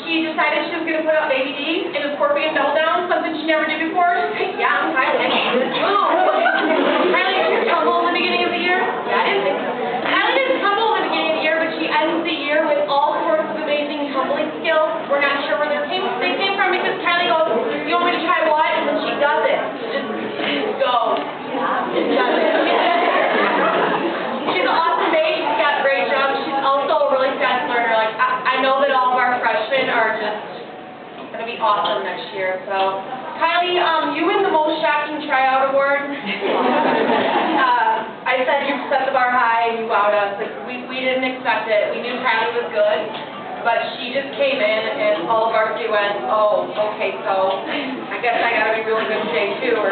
She decided she was going to put up Baby D in a scorpion double down, something she never did before. She's like, yeah, I'm Kylie. Kylie, did you tumble in the beginning of the year? Yeah, I didn't think so. Kylie didn't tumble in the beginning of the year, but she ends the year with all sorts of amazing tumbling skills. We're not sure where they came from because Kylie goes, you want me to try what? And then she does it. Just go. Just does it. She's an awesome babe. She's got a great job. She's also a really fast learner. Like, I know that all of our freshmen are just going to be awesome next year. So, Kylie, you win the most shocking tryout award. I said you set the bar high and you wowed us. Like, we didn't expect it. We knew Kylie was good, but she just came in and all of our went, oh, okay, so I guess I got to be really good today too. Or